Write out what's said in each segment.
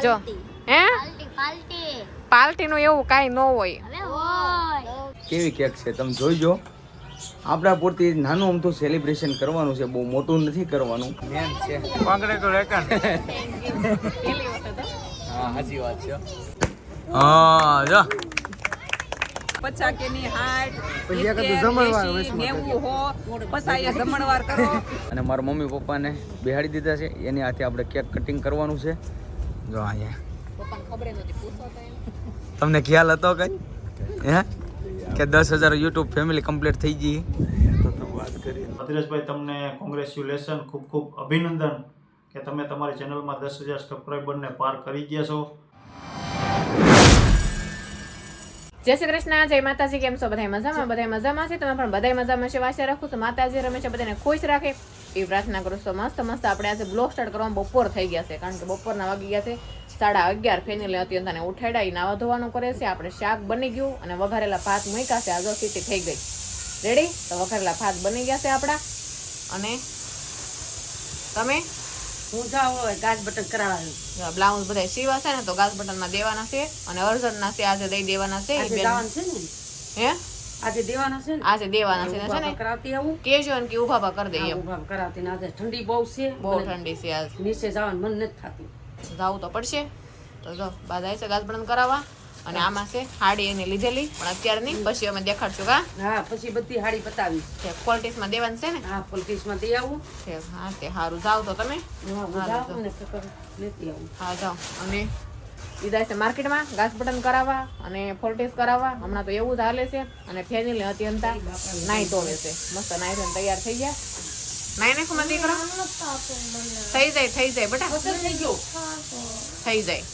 જો હે પાર્ટી નું એવું કાઈ ન હોય. કેવી કેક છે તમે જોઈજો. આપણા પૂરતી નાનું અમથું સેલિબ્રેશન કરવાનું છે, બહુ મોટું નથી કરવાનું. મેન છે હા સાચી વાત છે. હા જો 50 કે ની 60 પછી એક જમણવાર પસાય જમણવાર કરો. અને મારા મમ્મી પપ્પાને બેહાડી દીધા છે, એની હાથે આપણે કેક કટિંગ કરવાનું છે. જો અહીંયા પપ્પાને ખબર નહોતી, પૂછો તો એમ. તમને ખ્યાલ હતો કઈ હે કે 10,000 યુટ્યુબ ફેમિલી કમ્પ્લીટ થઈ ગઈ? વાત કરી ભદ્રેશભાઈ, તમને કોંગ્રેચ્યુલેશન, ખૂબ ખૂબ અભિનંદન કે તમે તમારી ચેનલમાં 10,000 સબસ્ક્રાઈબરને પાર કરી ગયા છો. જય શ્રી કૃષ્ણ, જય માતાજી. કેમ છો બધા? મજામાં? બધા મજામાં છે? તમે પણ બધા મજામાં છે? વાસ્યા રાખું છું માતાજી રમેશ બધાને ખુશ રાખે એ પ્રાર્થના કરું છું. મસ્ત મસ્ત આપણે આજે બ્લોગ સ્ટાર્ટ કરવામાં બપોર થઈ ગયા છે, કારણ કે બપોરના વાગી ગયા છે 11:30. ફેનિલે અત્યંતાને ઉઠાડ્યા, નાવા ધોવાનું કરે છે. આપણે શાક બની ગયું અને વઘારેલા ભાત મૂક્યા છે. આજો સીટી થઈ ગઈ રેડી. તો વઘારેલા ભાત બની ગયા છે આપણા. અને તમે હું જાઉં હવે ગાજ બટન કરાવવાનું. બ્લાઉઝ બધા સીવા છે ને, તો ગાજ બટનમાં દેવાના છે અને અર્જન્ટના છે, આજે દઈ દેવાના છે. આજે દાવાનું છે ને, હે આજે દેવાના છે ને, આજે દેવાના છે ને, કરાવતી આવું કેજો ને કે ઉભા કરી દઈએ. ઉભા કરાવતી ને આજે ઠંડી બહુ છે, બહુ ઠંડી છે આજ. નીચે જવાનું મન નથી થતું. જવું તો પડશે. તો જો બાદા છે ગાજ બટન કરાવવા. અને આમાં છે હાડી એની લીધેલી, પણ અત્યારે નહીં, પછી અમે દેખાડશું. હા પછી બધી હાડી બતાવી છે પોલિટિક્સમાં દેવાનું છે ને. હા પોલિટિક્સમાં દઈ આવું. હા તે સારું, જાવ તો તમે. લેતી આવું. હા જાઓ. અને લીધા છે માર્કેટમાં ગાજ બટન કરાવવા અને પોલિટિક્સ કરાવવા. હમણાં તો એવું જ હાલે છે. અને ફેનિલ અત્યંતા નાઈ ધોવે છે, મસ્ત નાઈ ધોઈને તૈયાર થઈ ગયા. નાઈ નાખો માં દીકરો, થઈ જાય બેટા, થઈ જાય.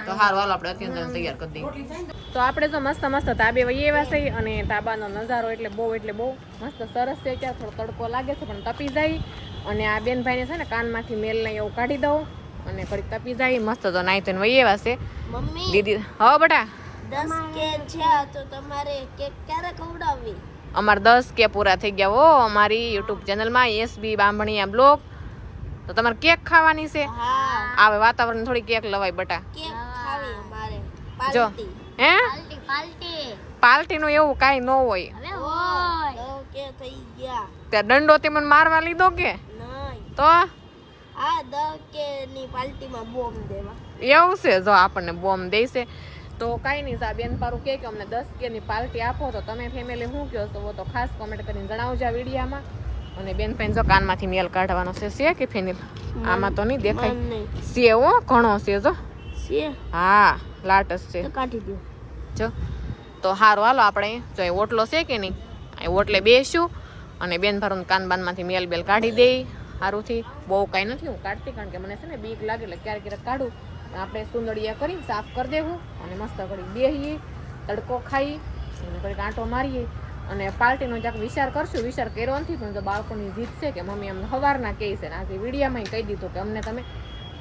તો હારું, હાલો આપણે અત્યારે તૈયાર કરી દઈએ. તો આપણે તો મસ્ત મસ્ત તાબે વહી એવા છે. અને તાબાનો નજારો એટલે બહુ મસ્ત સરસ છે. ત્યાં થોડો તડકો લાગે છે પણ તપી જાય. અને આ બેનભાઈને છે ને કાનમાંથી મેલ ને એવું કાઢી દઉં અને ઘડીક તપી જાય. મસ્ત તો નાઈ તો વહી એવા છે. દીદી હા બેટા 10 કે છે તો તમારે કેક ક્યારે ખવડાવવી? અમાર 10 કે પૂરા થઈ ગયા હો અમારી યુટ્યુબ ચેનલમાં એસબી બાંભણીયા બ્લોગ. તો તમારે કેક ખાવાની છે? હા, આવે વાતાવરણ થોડી કેક લવાય બટા. કેક ખાવી અમારે. જો હે પાર્ટી પાર્ટી નું એવું કાઈ ન હોય. હોય કે થઈ ગયા ત્યાં દંડો તે મને મારવા લીધો કે નહીં? તો આ 10 કે ની પાર્ટીમાં બોમ્બ દેવા એવું છે. જો આપણને બોમ્બ દેશે તો કાંઈ નહીં. સાહેબ બેન પારું કે અમને 10 કે ની પાર્ટી આપો. તો તમે ફેમિલી શું કહો છો તો ખાસ કોમેન્ટ કરીને જણાવજો આ વિડીયામાં. અને બેન ફેન જો કાનમાંથી મેલ કાઢવાનો છે કે ફેનિલ? આમાં તો નહીં દેખાય છે હો, ઘણો છે જો. હા લાટસ છે, કાઢી દો જો. તો હારું, હાલો આપણે જો ઓટલો છે કે નહીં, એ ઓટલે બેસું અને બેન ભરું કાનબાનમાંથી મેલ બેલ કાઢી દઈ. સારુંથી બહુ કાંઈ નથી હું કાઢતી, કારણ કે મને છે ને બીક લાગે, એટલે ક્યારેક કાઢું. આપણે સુંદડિયા કરી સાફ કરી દેવું અને મસ્ત ઘડી બેહીએ, તડકો ખાઈ અને ઘડીક આંટો મારીએ. અને પાર્ટીનો જ્યાંક વિચાર કરશું, વિચાર કર્યો નથી, પણ જો બાળકોની જીદ છે કે મમ્મી અમને સવારના કહે છે ને આજે વિડીયામાં કહી દીધું કે અમને તમે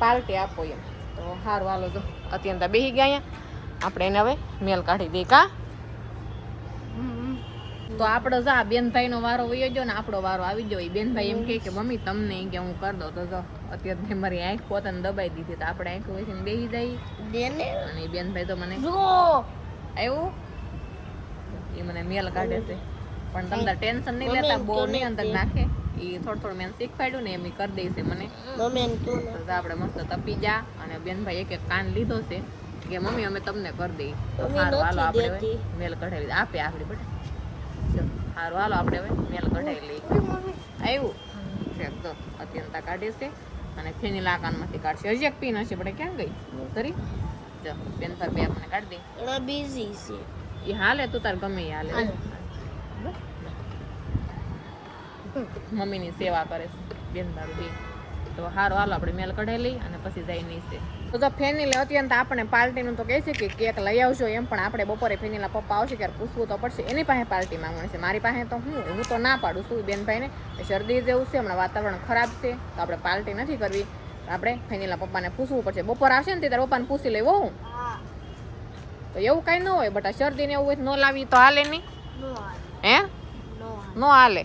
પાર્ટી આપો એમ. તો સારું, હાલો જો અત્યંતા બેસી ગયા અહીંયા. આપણે એને હવે મેલ કાઢી દઈએ કા. તો આપણો જો આ બેનભાઈનો વારો વયો ગયો ને આપણો વારો આવી ગયો. એ બેનભાઈ એમ કે મમ્મી તમને કે હું કરી દઉં. તો જો અત્યારે મારી આંખ પોતાને દબાઈ દીધી, તો આપણે આંખ વેચીને બેસી જાય. અને એ બેનભાઈ તો મને આવ્યું એ મને મેલ કાઢે છે. પણ તમને ટેન્શન નહીં લેતા, બહુ નહીં અંદર નાખે. એ થોડું મેં શીખવાડ્યું ને એમ કરી દે છે મને. આપણે મસ્ત તપી જા. અને બેનભાઈ એક કાન લીધો છે કે મમ્મી અમે તમને કરી દઈએ. તો સારું, હાલો આપણે મેલ કઢાવી આપે આપણી બેટા. સારું, હાલો આપણે હવે મેલ કઢાવી લઈએ. આવ્યું તો અત્યંતા કાઢે છે અને ફેનિલા કાનમાંથી કાઢશે. હજી એક પીન હશે પડે, ક્યાં ગઈ કરી? જો બેન પર બે આપણને કાઢી દે. બીઝી છે એ હાલે, તું તાર ગમે એ હાલે. મમ્મીની સેવા કરે છે બેન તારું બી. તો હારો, હાલો આપણે મેલ કઢાઈ લઈ અને પછી જઈ નીચે. તો ફેનિલે અત્યંત આપણે પાર્ટીનું તો કહે છે કે કેક લઈ આવજો એમ, પણ આપણે બપોરે ફેનિલા પપ્પા આવશે ત્યારે પૂછવું તો પડશે. એની પાસે પાર્ટી માંગવાની છે, મારી પાસે તો હું તો ના પાડું છું બેનભાઈને. શરદી જેવું છે, હમણાં વાતાવરણ ખરાબ છે, તો આપણે પાર્ટી નથી કરવી. આપણે ફેનિલા પપ્પાને પૂછવું પડશે. બપોર આવશે ને ત્યારે પપ્પાને પૂછી લેવો. તો એવું કઈ ન હોય બટા, શરદી ને એવું હોય ન લાવી તો હાલે નહીં. હે નો હાલે.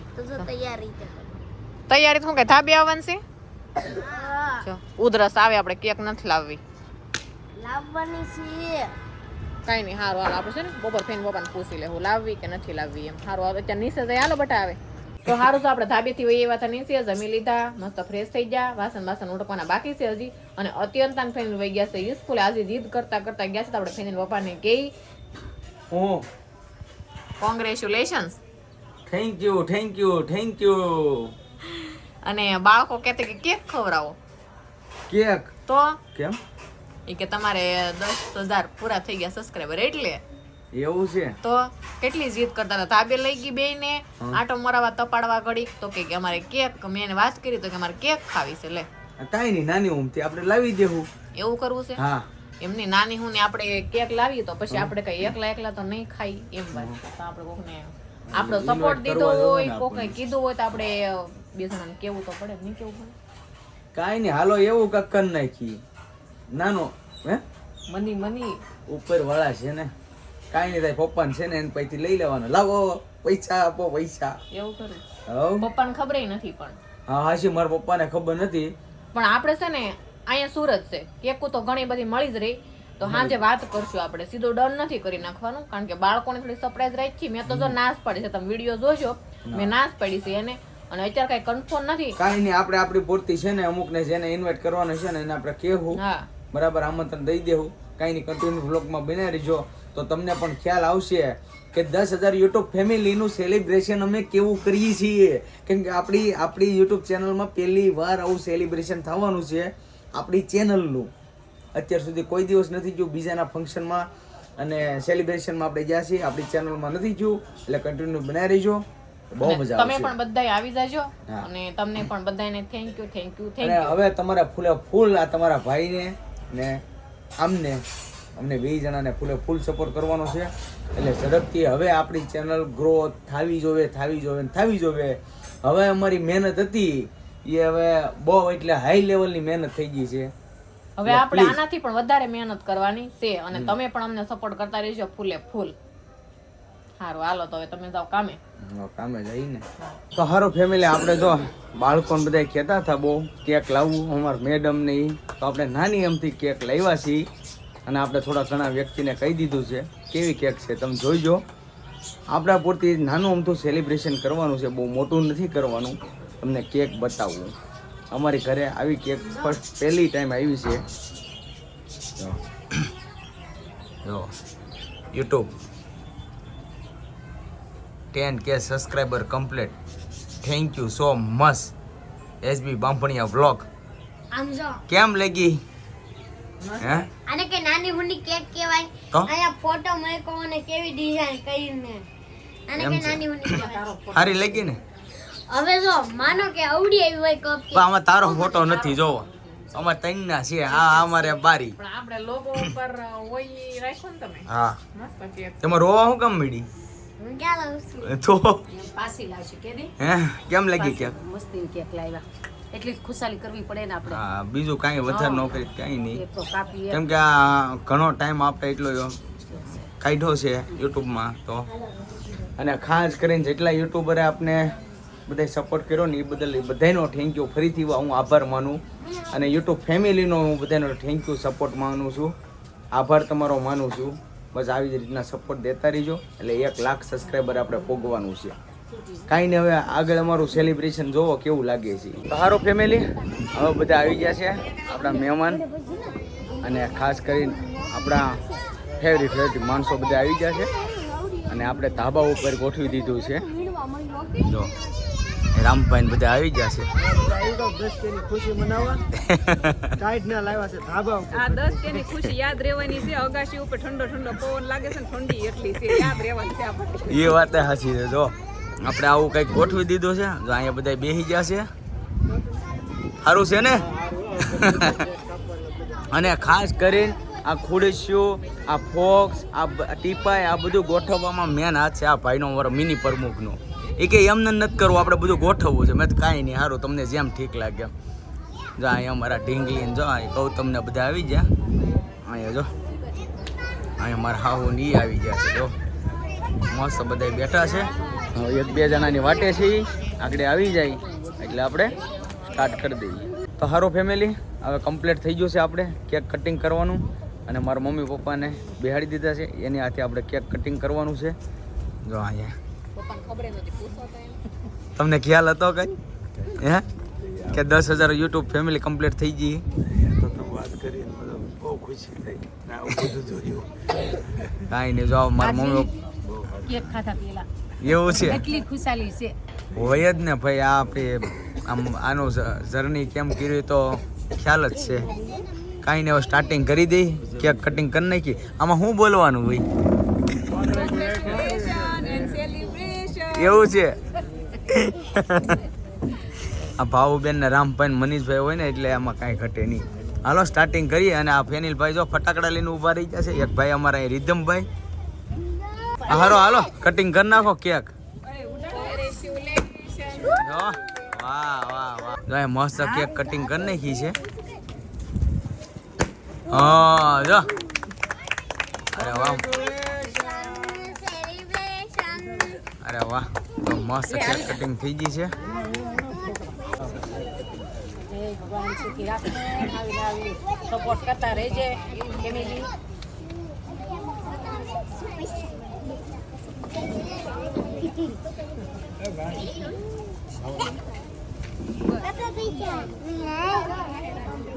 તૈયારી શું કઈ ધાબે આવવાની છે? ઉધરસ આવે, આપણે કેક નથી લાવવી. લાવવાની છે. કાંઈ નહીં, સારું હાલો આપણે છે ને બપોર ફેન પપ્પાને પૂછી લેવું લાવવી કે નથી લાવવી એમ. સારું હવે ત્યાં નીચે જાય હાલો બટા આવે તો સારું તો આપણે ધાબેથી વહી એવા હતા નીચે જમી લીધા, મસ્ત ફ્રેશ થઈ ગયા, વાસણ ઉટકવાના બાકી છે હજી. અને અત્યંત ફેન વહી ગયા છે સ્કૂલે. આજે જીદ કરતા કરતા ગયા છે તો આપણે ફેન પપ્પાને કહી હું congratulations. Thank you thank you thank you. અને બાળકો કહેતા કે કેક ખવડાવો કેક તો કેમ એ કે તમારે 10,000 પૂરા થઈ ગયા સબસ્ક્રાઈબર એટલે. એવું છે? તો કેટલી જીદ કરતા હતા. તાબે લઈ ગઈ બેયને આટો મરાવા તપાડવા ઘડીક તો કે અમારે કેક, મેં એને વાત કરી તો કે અમારે કેક ખાવી છે. લે કાંઈ નહીં, નાની ઉંમરથી આપણે લાવી દેવું. એવું કરવું છે? હા એમની નાની હું ને આપણે કેક લાવીએ તો પછી આપણે કઈ એકલા તો નહીં ખાઈ એમ વાત. તો આપણે કોકને આપણો સપોર્ટ દીધો હોય, કોકને કીધું હોય તો આપણે બે જણાને કેવું તો પડે, નહીં કેવું પડે? કાંઈ નહીં, હાલો એવું કાંક કરી નાખી. નાનો હે મની ઉપર વાળા છે ને, કાંઈ નહીં થાય, પપ્પાને છે ને એને પૈથી લઈ લેવાનો. લાવો પૈસા આપો પૈસા. એવું કરું. હવ પપ્પાને ખબર નથી પણ. હા હાશી, મારા પપ્પાને ખબર નથી પણ આપણે છે ને અહીંયા સુરત છે, કેકુ તો ઘણી બધી મળી જ રહી. તો સાંજે વાત કરશું આપણે, સીધો ડન નથી કરી નાખવાનું કારણ કે બાળકોને થોડી સરપ્રાઈઝ રાખી. મેં તો જો નાશ પાડી છે, તમે વિડીયો જોજો, મેં નાશ પાડી છે એને. અને અત્યારે કઈ કન્ફર્મ નથી. કાંઈ નહીં, આપણે આપણી પૂરતી છે ને અમુકને જેને ઇન્વાઇટ કરવાનું છે ને એને આપણે કહેવું, હા બરાબર, આમંત્રણ દઈ દેવું. કાંઈ નહીં, કન્ટિન્યુ વ્લોગમાં બને રહેજો તો તમને પણ ખ્યાલ આવશે કે 10,000 યુટ્યુબ ફેમિલીનું સેલિબ્રેશન અમે કેવું કરીએ છીએ. કેમ કે આપણી યુટ્યુબ ચેનલમાં પહેલી વાર આવું સેલિબ્રેશન થવાનું છે આપણી ચેનલનું. અત્યાર સુધી કોઈ દિવસ નથી ગયું બીજાના ફંક્શનમાં અને સેલિબ્રેશનમાં આપણે ગયા છીએ, આપણી ચેનલમાં નથી ગયું. એટલે કન્ટિન્યુ બનાવી રહીજો, બહુ મજા તમે આવશે. પણ બધાય આવી જાજો. હા. અને તમને પણ બધાને થેન્ક યુ. અને હવે તમારા ફૂલે ફૂલ આ તમારા ભાઈને ને અમને બે જણાને ફૂલે ફૂલ સપોર્ટ કરવાનો છે. એટલે ઝડપથી હવે આપણી ચેનલ ગ્રોથ થવી જોવે. હવે અમારી મહેનત હતી એ હવે બહુ એટલે હાઈ લેવલની મહેનત થઈ ગઈ છે. હવે આપણે આનાથી પણ વધારે મહેનત કરવાની છે અને તમે પણ અમને સપોર્ટ કરતા રહેજો ફૂલે ફૂલ. સારું હાલો તો હવે તમે જાઓ કામે જઈને તો હારો ફેમિલી. આપણે જો બાળકોને બધા કહેતા હતા બહુ કેક લાવવું અમારા મેડમ ને ઈ, તો આપણે નાની એમથી કેક લાવ્યા છીએ અને આપણે થોડા ઘણા વ્યક્તિને કહી દીધું છે કેવી કેક છે તમે જોઈજો. આપણા પૂરતી નાનું અમથું સેલિબ્રેશન કરવાનું છે, બહુ મોટું નથી કરવાનું. તમને કેક બતાવવું, અમારી ઘરે આવી કેક પહેલી ટાઈમ આવી છે. જો YouTube 10K subscriber complete. Thank you so much SB Bambhaniya vlog. આમ જો કેમ લાગી? હે આને કે નાની હુંડી કેક કહેવાય. તો અહીંયા ફોટો મૂક્યો અને કેવી ડિઝાઇન કરીને આને એમ કે છે. નાની હુંડી કહેવાય. સારી લાગી ને? હવે જો માનો કે અવડી આવી હોય કપ પણ આમાં તારો ફોટો નથી, જોવો અમારે ત્રણના છે. આ અમારે બારી. પણ આપણે લોગો ઉપર હોય ઈ રાખ્યો ને તમે. હા મસ્ત કેક. તમે રોવા શું કામ મળી? હું ક્યાં લાવું છું? તો પાછી લાવશે કે નહીં? હે કેમ લાગી કેક? મસ્તીની કેક લાવ્યા એટલી જ ખુશાલી કરવી પડે ને આપણે. હા બીજું કાંઈ વધારે ન કરી કાંઈ નહીં. કેક તો કાપીએ. કેમ કે આ ઘણો ટાઈમ આપણે એટલો કાઢ્યો છે યુટ્યુબમાં તો. અને ખાસ કરીને જેટલા યુટ્યુબરે આપણે બધા સપોર્ટ કર્યો ને એ બદલ બધાનો થેન્ક યુ ફરીથી હું આભાર માનું. અને યુટ્યુબ ફેમિલીનો હું બધાનો થેન્ક યુ સપોર્ટ માનું છું, આભાર તમારો માનું છું. બસ આવી જ રીતના સપોર્ટ દેતા રહીજો એટલે 1 લાખ સબસ્ક્રાઈબર આપણે પોગવાનું છે. કાંઈ નહીં, હવે આગળ અમારું સેલિબ્રેશન જોવો કેવું લાગે છે. તો સારો ફેમિલી, હવે બધા આવી ગયા છે આપણા મહેમાન અને ખાસ કરીને આપણા ફેવરિટ માણસો બધા આવી ગયા છે અને આપણે ધાબા ઉપર ગોઠવી દીધું છે. જો રામભાઈ ને બધા આવી ગયા છે. આ 10K ની ખુશી યાદ રહેવાની છે. અગાશી ઉપર ઠંડો ઠંડો પવન લાગે છે ને ઠંડી એટલી છે, યાદ રહેવાની છે આપણે. એ વાત સાચી છે. જો આપણે આવું કંઈક ગોઠવી દીધું છે. જો અહીંયા બધા બેસી ગયા છે, સારું છે ને? અને ખાસ કરીને આ ખુરશીઓ, આ ફોક્સ, આ ટીપાય, આ બધું ગોઠવવામાં મેન હાથ છે આ ભાઈનો, મારો મિની પ્રમુખનો. એ કે એમને નથી કરવું, આપણે બધું ગોઠવવું છે. મેં તો કાંઈ નહીં, સારું તમને જેમ ઠીક લાગે. જો અહીંયા અમારા ઢીંગલી જો ગૌતમને બધા આવી ગયા. અહીંયા જો અહીંયા મારા હાહુ ની આવી ગયા છે. જો મસ્ત બધા બેઠા છે. 1-2 જણાની વાટે છે, આગળ આવી જાય એટલે આપણે સ્ટાર્ટ કરી દઈએ. તો સારું ફેમિલી, હવે કમ્પ્લીટ થઈ ગયું છે આપણે કેક કટિંગ કરવાનું. અને મારા મમ્મી પપ્પાને બેહાડી દીધા છે. એની હાથે આપણે કેક કટિંગ કરવાનું છે. જો અહીંયા પપ્પાને ખબર નહોતી, પૂછો તો એને. તમને ખ્યાલ હતો કઈ હે કે 10,000 યુટ્યુબ ફેમિલી કમ્પ્લીટ થઈ ગઈ? વાત કરી બહુ ખુશી થઈ. બધું જોયું. કાંઈ નહીં, જો મારા મમ્મી કેક ખાતા પેલા એવું છે. એટલી ખુશાલી છે. હોય જ ને ભાઈ. આ આપણે આમ આનું જર્ની કેમ કર્યું તો ખ્યાલ જ છે. કાંઈ નહીં, હવે સ્ટાર્ટિંગ કરી દઈ, કેક કટિંગ કરી નાખી. આમાં શું બોલવાનું ભાઈ? એવું છે. આ ભાવુબેન ને રામભાઈ ને મનીષભાઈ હોય ને એટલે આમાં કાંઈ ઘટે નહીં. હાલો સ્ટાર્ટિંગ કરીએ. અને આ ફેનિલભાઈ જો ફટાકડા લઈને ઊભા રહી ગયા છે. એક ભાઈ અમારા અહીં રીધમભાઈ. હારો હાલો કટિંગ કરી નાખો કેક. જો વાહ વાહ વાહ, જો આ મસ્ત કેક કટિંગ કરી નાખી છે. હા જો, અરે વાહ, અરે વાહ, તો મસ્ત કેક કટિંગ થઈ ગઈ છે. ભગવાન સુખી રાખે, આવી સપોર્ટ કરતા રહેજે ફેમિલી.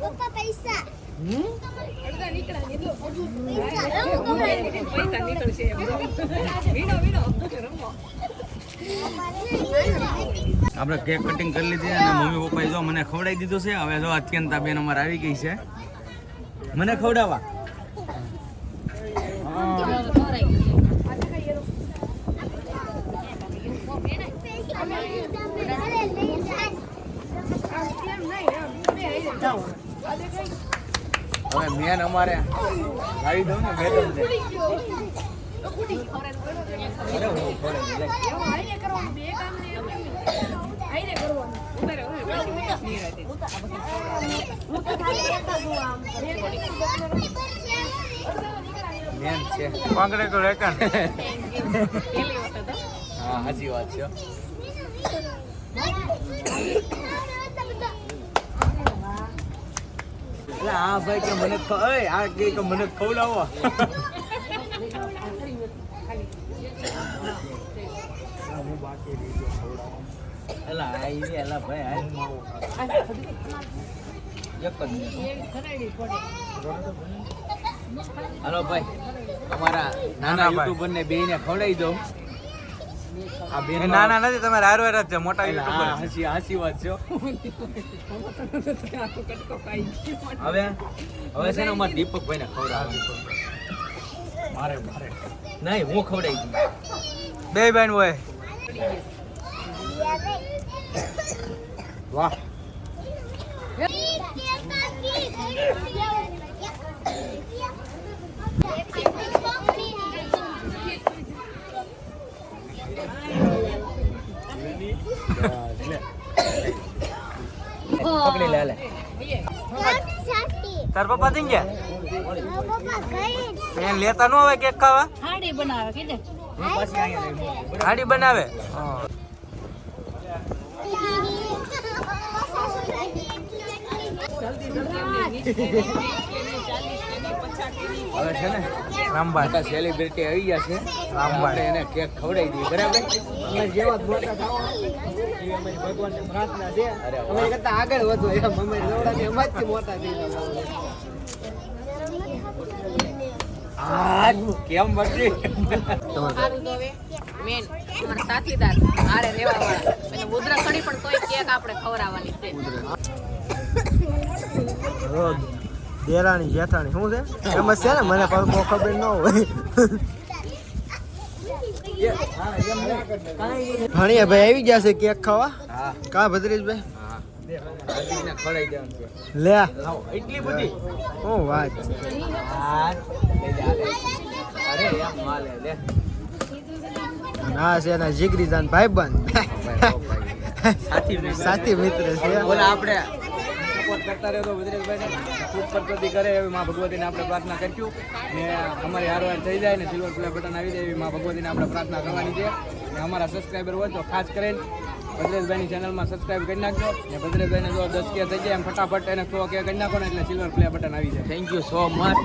પપ્પા પૈસા આપણે કેક કટિંગ કરી લીધી અને મમ્મી પપ્પાએ જો મને ખવડાવી દીધું છે. હવે જો અત્યંતા બેન અમારે આવી ગઈ છે મને ખવડાવવા. હવે મેન અમારે લાવી દઉં ને મેડમ ને. અરે હું મેન છે પાંગડે તો રેકન. હા સાચી વાત છે. એટલે આ ભાઈ કે મને આ કે મને ખવડાવો. એલા આઈ એલા ભાઈ હાલો ભાઈ, અમારા નાના યુટ્યુબર ને બેને ખવડાવી દઉં. આ બેન નાના નથી, તમારે હારવાર જ છે મોટા યુટ્યુબર. હાસી વાત છે. હવે હવે છે ને અમારા દીપકભાઈ ને ખવડાવે. મારે નહીં, હું ખવડાવી દઉં. બે બેન હોય. વાહ, પકડી લે લે. તાર પપ્પા થઈ ગયા? એમ લેતા ન આવે કેક ખાવા? હાડી બનાવે કીધે. હાડી બનાવે. હવે છે ને રામબા સેલિબ્રિટી આવી ગયા છે. રામબા એને કેક ખવડાવી દીધી. બરાબર, જેવા મોટા ભગવાન ની પ્રાર્થના છે. અમે કરતા આગળ વધો એમ અમે જોડાને એમાંથી મોટા થઈ ગયા. કેમ બધી સારું તો હવે મેન અમારા સાથીદાર હારે રહેવા વાળા એટલે ઉધરા ખડી પણ તોય કેક આપણે ખવડાવવાની છે. દેરાણી જેઠાણી શું છે એમ છે ને, મને પણ બહુ ખબર ન હોય. ભણીએ ભાઈ આવી ગયા છે કેક ખાવા. કા ભદ્રેશભાઈ લે એટલી બધી ઓ વાત ના છે એના જીગરી જાન ભાઈબંધ સાથી મિત્ર છે. બોલા આપણે સપોર્ટ કરતા રહેતો ભદ્રેશભાઈને ખૂબ પ્રગતિ કરે એવી મા ભગવતીને આપણે પ્રાર્થના કરીશું. ને અમારી હારવાર થઈ જાય ને સિલ્વર પ્લે બટન આવી જાય એવી મા ભગવતીને આપણે પ્રાર્થના કરવાની છે. ને અમારા સબસ્ક્રાઈબર હોય તો ખાસ કરીને ભદ્રેશભાઈની ચેનલમાં સબસ્ક્રાઈબ કરી નાખજો. ને ભદ્રેશભાઈને જો 10K થઈ જાય એમ ફટાફટ એને 100K કરી નાખો ને એટલે સિલ્વર પ્લે બટન આવી જાય. Thank you so much.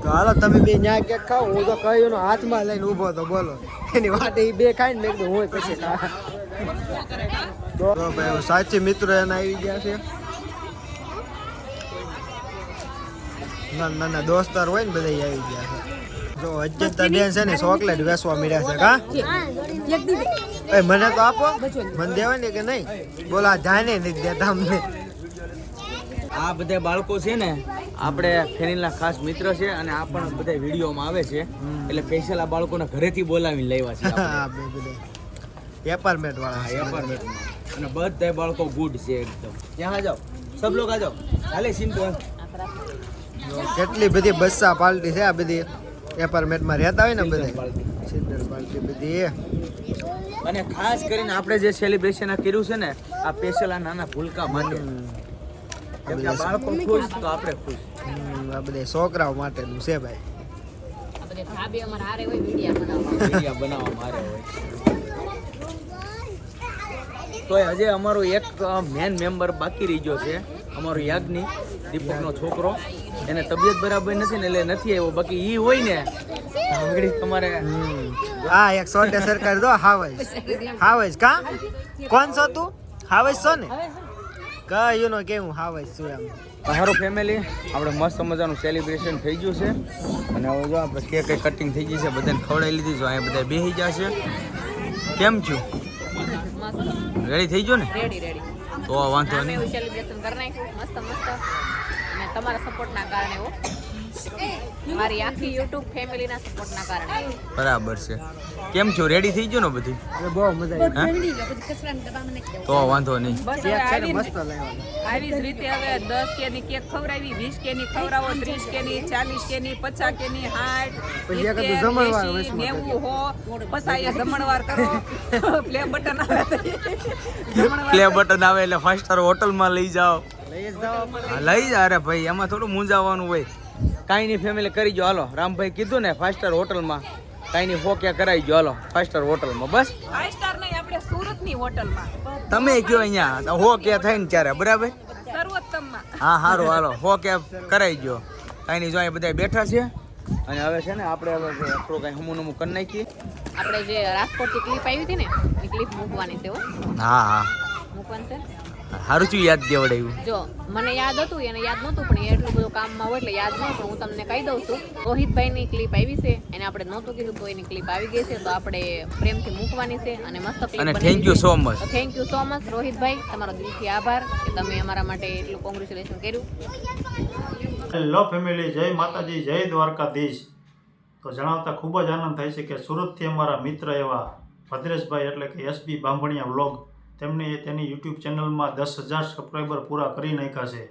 તો હાલો તમે બે ન્યા કેક ખાઓ, હું તો કહ્યું ને હાથમાં લઈને ઊભો તો બોલો એની વાટે એ બે ખાઈને મેં કીધું હું પછી ખા. તો ભાઈ સાચી મિત્રો એને આવી ગયા છે. નાના દોસ્તાર હોય ને બધા આવી ગયા છે. જો અજંતા બેન છે ને ચોકલેટ વેચવા મળ્યા છે કા એ મને તો આપો, મને દેવાય ને કે નહીં? બોલો આ જાને નથી દેતા અમને. આ બધા બાળકો છે ને આપણે ફેનિલના ખાસ મિત્ર છે અને આ પણ બધા વિડીયોમાં આવે છે એટલે સ્પેશિયલ આ બાળકોને ઘરેથી બોલાવીને લાવ્યા છે આપણે. હા બે બધા એપાર્ટમેન્ટ વાળા છે. એપાર્ટમેન્ટમાં અને બધા બાળકો ગુડ છે એકદમ. ત્યાં જાઓ સબ લોગ આ જાઓ હાલે સિમ્પલ. કેટલી બધી બસ્સા પાર્ટી છે આ બધી એપાર્ટમેન્ટમાં રહેતા હોય ને બધા સિન્ડર પાર્ટી બધી. અને ખાસ કરીને આપણે જે સેલિબ્રેશન કર્યું છે ને આ સ્પેશિયલ આ નાના ભૂલકા માટે કેમ કે આ બાળકો ખુશ તો આપણે ખુશ. આ બધા છોકરાઓ માટેનું છે ભાઈ. આ બધે ભાભી અમારા હારે હોય વિડિયા બનાવવા. વિડીયા બનાવવા મારે હોય તો હજી અમારો એક મેન મેમ્બર બાકી રહી ગયો છે, અમારો યાજ્ઞિક દીપકનો છોકરો. એને તબિયત બરાબર નથી ને એટલે નથી આવ્યો. બાકી ઈ હોય ને આગળ તમારે હા એક સોટે સરકાર દો હાવજ હાવજ કા કોણ છો તું? હાવજ છો ને? કયું નો કેવું હાવજ છું એમ. મારો ફેમિલી આપણે મસ્ત મજાનું સેલિબ્રેશન થઈ ગયું છે અને હવે જો આપણે કેક કટિંગ થઈ ગઈ છે, બધાને ખવડાવી લીધી છે. અહીંયા બધા બેસી જશે. કેમ છું? રેડી થઈ ગયો ને? રેડી તો વાંધો અમે નહીં. એવું સેલિબ્રેશન કરી નાખ્યું મસ્ત અને તમારા સપોર્ટના કારણે હો, મારી આખી યુટ્યુબ ફેમિલીના સપોર્ટના કારણે. બરાબર છે. કેમ છો? રેડી થઈ ગયો ને બધું? બહુ મજા આવી. તો વાંધો નહીં. બસ કેક છે ને હવે મસ્ત લાવ્યા. આવી જ રીતે હવે 10 કેની કેક ખવડાવી, 20 કેની ખવડાવો, 30 કેની, 40 કેની, 50 કેની, 60, પછી એક હતું જમણવાર 80, વચમાં 90 પછી અહીંયા જમણવાર કરો. પ્લે બટન આવે જમણવાર પ્લે બટન આવે એટલે 5 સ્ટાર હોટલમાં લઈ જાઓ. લઈ જ જાઓ. હા, લઈ જા. અરે ભાઈ એમાં થોડું મૂંઝાવાનું હોય. કાંઈ નહીં ફેમિલી કરી જો. હાલો રામભાઈ કીધું ને 5 સ્ટાર હોટલમાં કાંઈ નહીં ફોક્યા કરાવી જો. હાલો 5 સ્ટાર હોટલમાં બસ 5 સ્ટાર નહીં, આપણે સુરતની હોટલમાં તમે કયો અહીંયા હો કે થાય ને ત્યારે બરાબર. સર્વોત્તમમાં. હા સારું હાલો હો કે કરાવી ગયો. કાંઈ નહીં જો અહીંયા બધા બેઠા છે અને હવે છે ને આપણે હવે થોડું કાંઈ હમું નમું કરી નાખીએ. આપણે જે રાજકોટથી ક્લિપ આવી હતી ને એ ક્લિપ મૂકવાની છે હો. હા હા મૂકવાની છે. સારું છું યાદ દેવડાવ્યું. જો મને યાદ હતું એને યાદ નહોતું પણ એ એટલું બધું કામમાં હોય એટલે યાદ નહીં, પણ હું તમને કહી દઉં છું. રોહિતભાઈની ક્લિપ આવી છે, એને આપણે નહોતું કીધું તો એની ક્લિપ આવી ગઈ છે, તો આપણે પ્રેમથી મૂકવાની છે અને મસ્ત ક્લિપ અને thank you so much. Thank you so much રોહિતભાઈ, તમારો દિલથી આભાર કે તમે અમારા માટે એટલું કોંગ્રેચ્યુલેશન કર્યું. હેલો ફેમિલી, જય માતાજી, જય દ્વારકાધીશ. તો જણાવતા ખૂબ જ આનંદ થાય છે કે સુરતથી અમારા મિત્ર એવા ભદ્રેશભાઈ એટલે કે એસબી બાંભણિયા વ્લોગ તેમણે તેની યુટ્યુબ ચેનલમાં 10,000 સબસ્ક્રાઈબર પૂરા કરી નાખ્યા છે.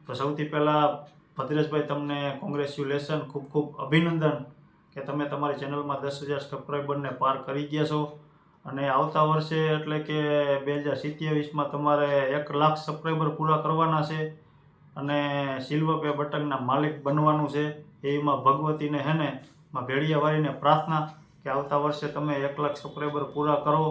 તો સૌથી પહેલાં ભદ્રેશભાઈ તમને કોંગ્રેચ્યુલેશન, ખૂબ ખૂબ અભિનંદન કે તમે તમારી ચેનલમાં 10,000 સબસ્ક્રાઈબરને પાર કરી ગયા છો અને આવતા વર્ષે એટલે કે 2027માં તમારે 1 લાખ સબસ્ક્રાઈબર પૂરા કરવાના છે અને સિલ્વર પ્લે બટનના માલિક બનવાનું છે. એમાં ભગવતીને હે ને માં ભેળિયાવાળીને પ્રાર્થના કે આવતા વર્ષે તમે 1 લાખ સબસ્ક્રાઈબર પૂરા કરો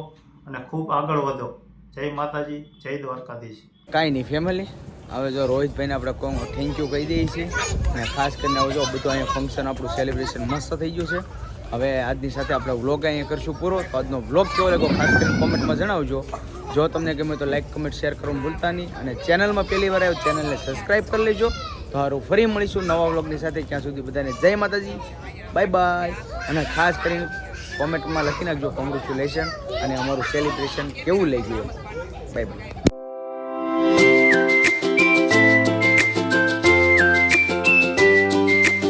અને ખૂબ આગળ વધો. જય માતાજી, જય દ્વારકાધીશ. કાંઈ નહીં ફેમિલી, હવે જો રોહિતભાઈને આપણે થેન્ક યુ કહી દઈએ છીએ અને ખાસ કરીને હવે જો બધું અહીંયા ફંક્શન આપણું સેલિબ્રેશન મસ્ત થઈ ગયું છે. હવે આજની સાથે આપણે વ્લોગ અહીંયા કરશું પૂરો. તો આજનો વ્લોગ કેવો લાગ્યો ખાસ કરીને કોમેન્ટમાં જણાવજો. જો તમને ગમે તો લાઈક કમેન્ટ શેર કરવાનું ભૂલતા નહીં અને ચેનલમાં પહેલી વાર આવ્યો ચેનલને સબસ્ક્રાઈબ કરી લેજો. તો સારું ફરી મળીશું નવા વ્લોગની સાથે. ત્યાં સુધી બધાને જય માતાજી, બાય બાય. અને ખાસ કરીને કોમેન્ટમાં લખી નાખજો કોંગ્રેચ્યુલેશન અને અમારું સેલિબ્રેશન કેવું લઈ ગયું. Bye bye.